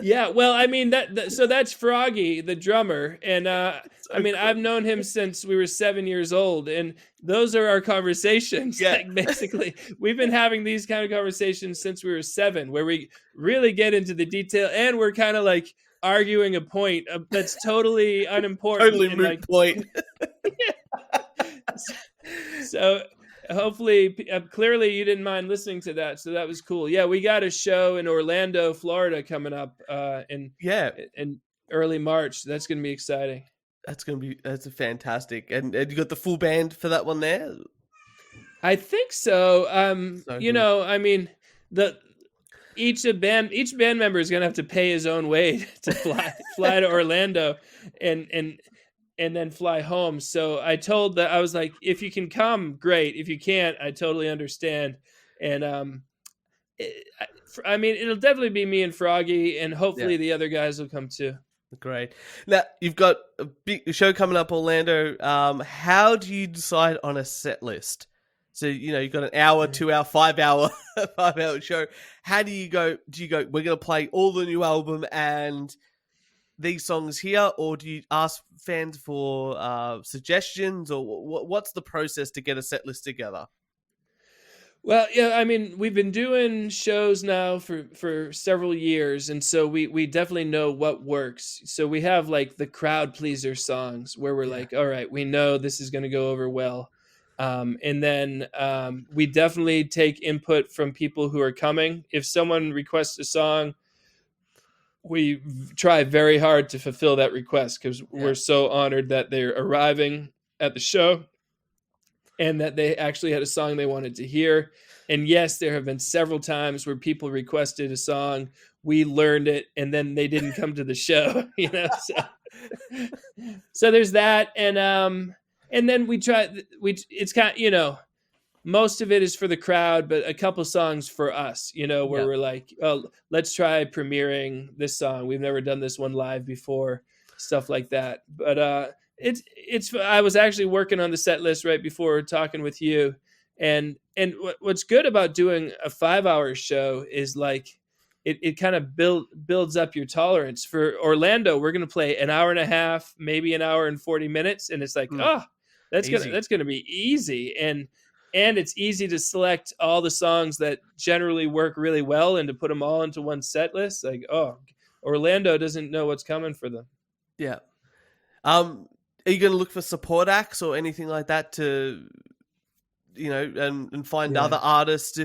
Yeah, well, I mean so that's Froggy, the drummer, and I mean I've known him since we were 7 years old, and those are our conversations. Yeah. Like basically, we've been having these kind of conversations since we were 7, where we really get into the detail, and we're kind of like arguing a point that's totally unimportant, Totally and, moot like, point. So hopefully, clearly you didn't mind listening to that. So that was cool. Yeah, we got a show in Orlando, Florida coming up in early March. That's going to be exciting. That's fantastic. And you got the full band for that one there? I think so. So you good. know, I mean, each band member is going to have to pay his own way to fly to Orlando and then fly home. So I was like, if you can come, great. If you can't, I totally understand. And I mean, it'll definitely be me and Froggy, and hopefully the other guys will come too. Great. Now you've got a big show coming up, Orlando. How do you decide on a set list? So you've got an hour, 2 hour, 5 hour, 5 hour show. How do you go? Do you go? We're going to play all the new album and these songs here, or do you ask fans for suggestions, or what's the process to get a set list together? Well, yeah, I mean, we've been doing shows now for several years, and so we definitely know what works. So we have like the crowd pleaser songs where we're like, all right, we know this is going to go over well. And then we definitely take input from people who are coming. If someone requests a song, we try very hard to fulfill that request because we're so honored that they're arriving at the show and that they actually had a song they wanted to hear. And yes, there have been several times where people requested a song, we learned it, and then they didn't come to the show. So there's that, and then we try. It's kind of, most of it is for the crowd, but a couple songs for us, where we're like, oh, let's try premiering this song. We've never done this one live before, stuff like that. But it's. I was actually working on the set list right before talking with you, and what's good about doing a 5-hour show is like it kind of builds up your tolerance. For Orlando, we're going to play an hour and a half, maybe an hour and 40 minutes, and it's like, that's gonna be easy, and it's easy to select all the songs that generally work really well and to put them all into one set list. Like, Orlando doesn't know what's coming for them. Yeah. Are you going to look for support acts or anything like that to, and find other artists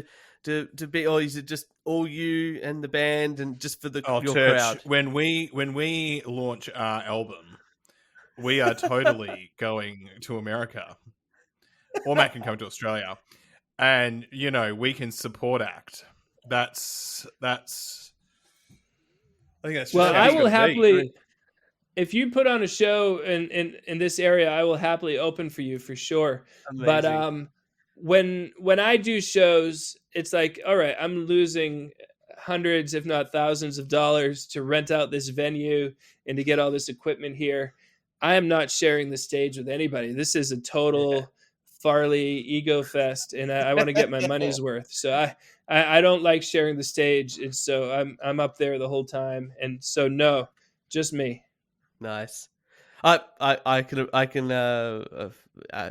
to be, or is it just all you and the band and just for your crowd? When we launch our album, we are totally going to America. Or Matt can come to Australia, and we can support act. That's. I think that's. Well, I will happily. If you put on a show in this area, I will happily open for you for sure. Amazing. But when I do shows, it's like, all right, I'm losing hundreds, if not thousands of dollars to rent out this venue and to get all this equipment here. I am not sharing the stage with anybody. This is a total Farley ego fest, and I want to get my money's worth. So I don't like sharing the stage, and so I'm up there the whole time. And so no, just me. Nice. I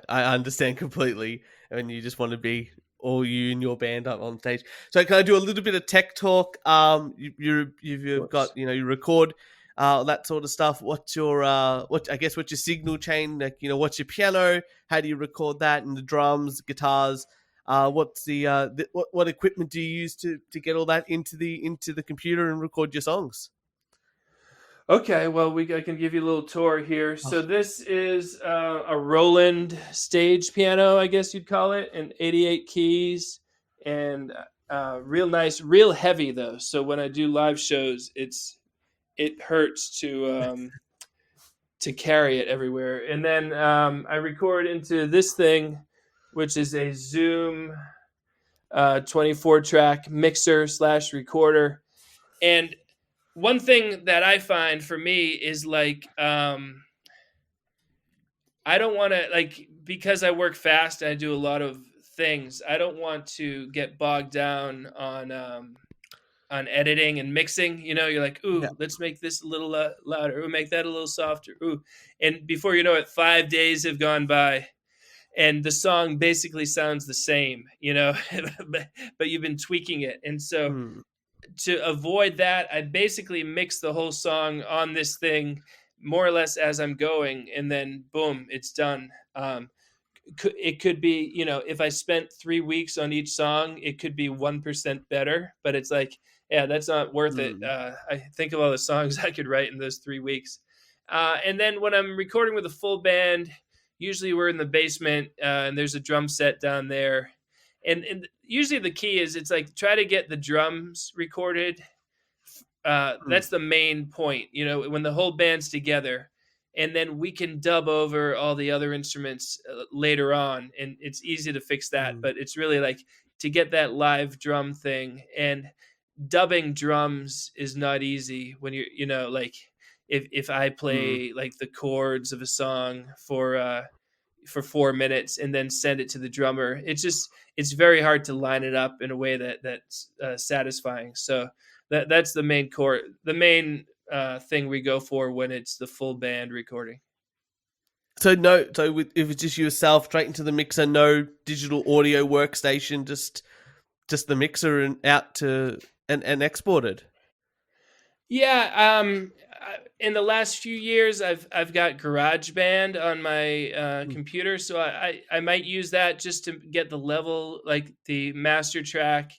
understand completely, and you just want to be all you and your band up on stage. So can I do a little bit of tech talk? You've got you record that sort of stuff. What's your what's your signal chain? Like, what's your piano? How do you record that? And the drums, guitars. What's what equipment do you use to get all that into the computer and record your songs? Okay, well, I can give you a little tour here. So this is a Roland stage piano, I guess you'd call it, and 88 keys, and real nice, real heavy though. So when I do live shows, it hurts to carry it everywhere. And then I record into this thing, which is a Zoom 24 track mixer / recorder. And one thing that I find for me is like, I don't want to, like, because I work fast and I do a lot of things, I don't want to get bogged down on editing and mixing. You know, you're like, ooh, Yeah. let's make this a little louder. Ooh, make that a little softer. Ooh. And before you know it, 5 days have gone by and the song basically sounds the same, you know, but you've been tweaking it. And so to avoid that, I basically mix the whole song on this thing more or less as I'm going, and then boom, it's done. It could be, you know, if I spent 3 weeks on each song, it could be 1% better, but it's like, yeah, that's not worth it. I think of all the songs I could write in those 3 weeks. And then when I'm recording with a full band, usually we're in the basement and there's a drum set down there. And usually the key is it's like try to get the drums recorded. That's the main point, you know, when the whole band's together, and then we can dub over all the other instruments later on, and it's easy to fix that. But it's really like to get that live drum thing, and dubbing drums is not easy when you're, you know, like if I play like the chords of a song for 4 minutes and then send it to the drummer, it's very hard to line it up in a way that's satisfying. So that's the main thing we go for when it's the full band recording. So if it's just yourself straight into the mixer, no digital audio workstation, just the mixer and out to and exported. Yeah, in the last few years, I've got GarageBand on my computer, so I might use that just to get the level, like the master track,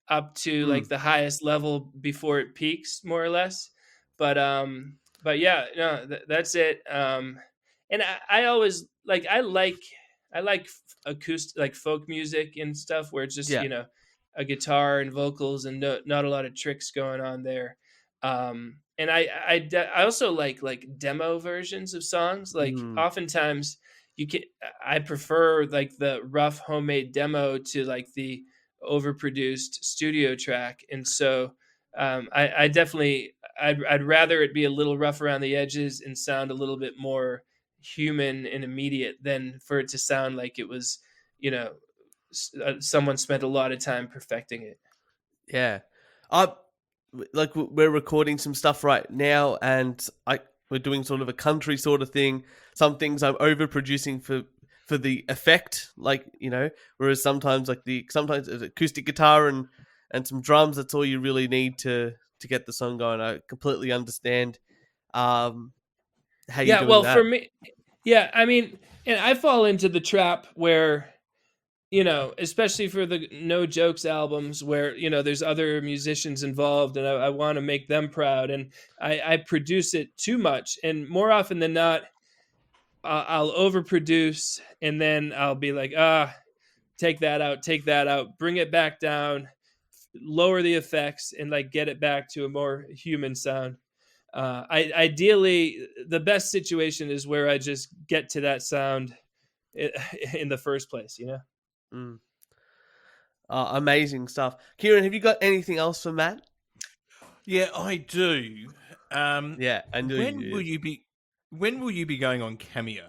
up to like the highest level before it peaks, more or less. But yeah, no, that's it. And I always I like acoustic, like folk music and stuff, where it's just you know, a guitar and vocals and not a lot of tricks going on there. And I also like demo versions of songs. Like oftentimes I prefer like the rough homemade demo to like the overproduced studio track. And so I definitely I'd rather it be a little rough around the edges and sound a little bit more human and immediate than for it to sound like it was, you know, someone spent a lot of time perfecting it. Yeah. Like we're recording some stuff right now, and we're doing sort of a country sort of thing. Some things I'm overproducing for the effect, like, you know, whereas sometimes sometimes acoustic guitar and some drums, that's all you really need to get the song going. I completely understand how you're doing well, that. for me, yeah, I mean, and I fall into the trap where, you know, especially for the No Jokes albums where, you know, there's other musicians involved and I want to make them proud, and I produce it too much. And more often than not, I'll overproduce and then I'll be like, take that out, bring it back down, lower the effects, and like get it back to a more human sound. Ideally, the best situation is where I just get to that sound in the first place, you know? Amazing stuff. Kieran, have you got anything else for Matt? Yeah, I do. Yeah, I knew when will you be going on Cameo?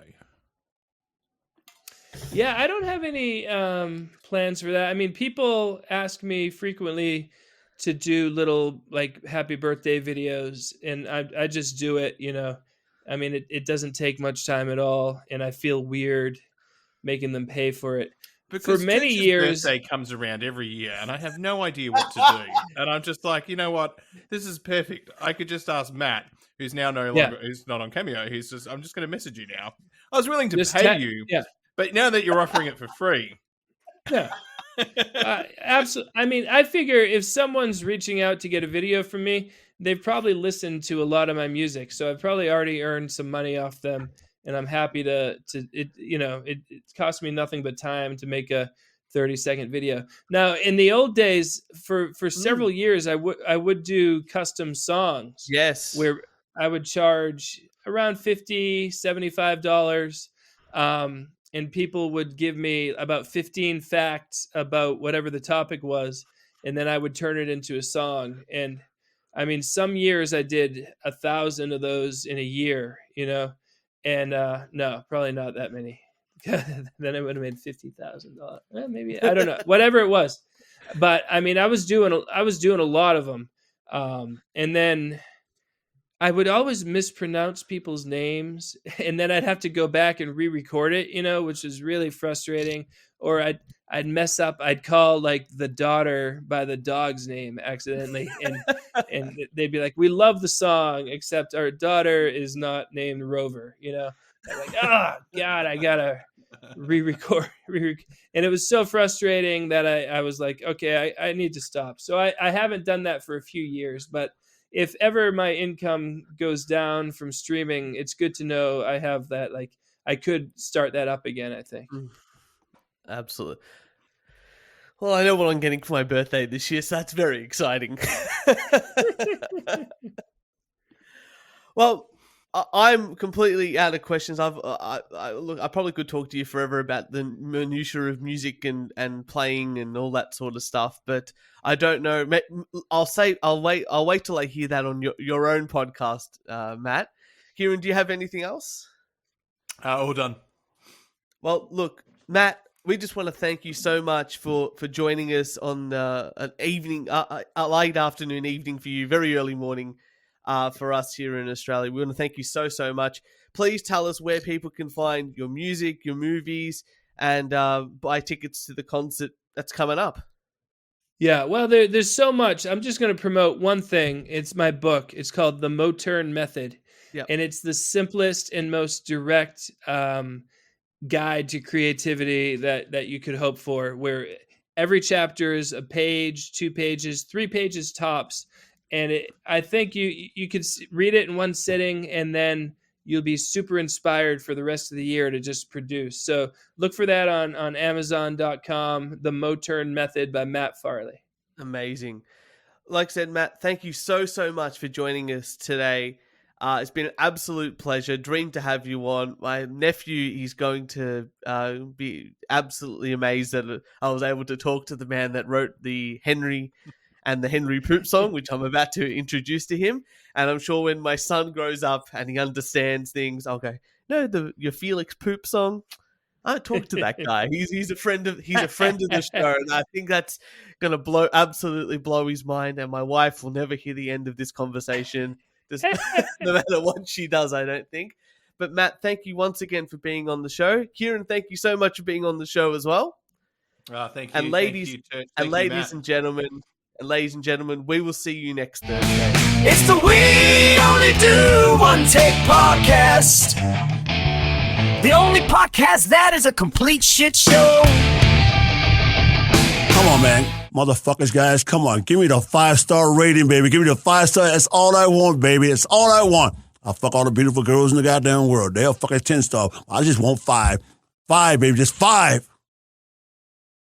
Yeah, I don't have any plans for that. I mean, people ask me frequently to do little like happy birthday videos, and I just do it, you know. I mean, it doesn't take much time at all, and I feel weird making them pay for it. Because for many Tooch's years, birthday comes around every year, and I have no idea what to do. And I'm just like, you know what? This is perfect. I could just ask Matt, who's now no longer, who's not on Cameo. I'm just going to message you now. I was willing to pay you, but now that you're offering it for free, absolutely. I mean, I figure if someone's reaching out to get a video from me, they've probably listened to a lot of my music, so I've probably already earned some money off them, and I'm happy to it. It cost me nothing but time to make a 30-second video. Now, in the old days, for several years, I would do custom songs. Yes. Where I would charge around $50, $75. And people would give me about 15 facts about whatever the topic was, and then I would turn it into a song. And I mean, some years I did 1,000 of those in a year, and no, probably not that many. Then I would have made $50,000. Maybe, I don't know, whatever it was. But I mean, I was doing a lot of them, and then I would always mispronounce people's names, and then I'd have to go back and re-record it, which is really frustrating. Or I'd mess up. I'd call like the daughter by the dog's name accidentally, and they'd be like, "We love the song, except our daughter is not named Rover." I'm like, "Oh God, I gotta re-record." And it was so frustrating that I was like, "Okay, I need to stop." So I haven't done that for a few years, but if ever my income goes down from streaming, it's good to know I have that. Like, I could start that up again, I think. Absolutely. Well, I know what I'm getting for my birthday this year, so that's very exciting. Well, I'm completely out of questions. I probably could talk to you forever about the minutiae of music and playing and all that sort of stuff, but I don't know. I'll wait till I hear that on your own podcast, Matt. Kieran, do you have anything else? All done. Well, look, Matt, we just want to thank you so much for joining us on an evening, a late afternoon, evening for you, very early morning. For us here in Australia. We want to thank you so much. Please tell us where people can find your music, your movies, and buy tickets to the concert that's coming up. Yeah, well, there's so much. I'm just going to promote one thing. It's my book. It's called The Motern Method. Yep. And it's the simplest and most direct guide to creativity that you could hope for, where every chapter is a page, 2 pages, 3 pages tops. And I think you could read it in one sitting, and then you'll be super inspired for the rest of the year to just produce. So look for that on Amazon.com, The Motern Method by Matt Farley. Amazing. Like I said, Matt, thank you so much for joining us today. It's been an absolute pleasure. Dream to have you on. My nephew, he's going to be absolutely amazed that I was able to talk to the man that wrote the Henry and the Henry Poop song, which I'm about to introduce to him. And I'm sure when my son grows up and he understands things, I'll go, "No, your Felix Poop song. I talked to that guy. He's a friend of the show." And I think that's gonna absolutely blow his mind. And my wife will never hear the end of this conversation, no matter what she does, I don't think. But Matt, thank you once again for being on the show. Kieran, thank you so much for being on the show as well. Thank you. And ladies and gentlemen, we will see you next Thursday. It's the We Only Do One Take podcast. The only podcast that is a complete shit show. Come on, man. Motherfuckers, guys, come on. Give me the 5-star rating, baby. Give me the 5-star. That's all I want, baby. That's all I want. I'll fuck all the beautiful girls in the goddamn world. They'll fuck a 10-star. I just want 5. 5, baby. Just 5.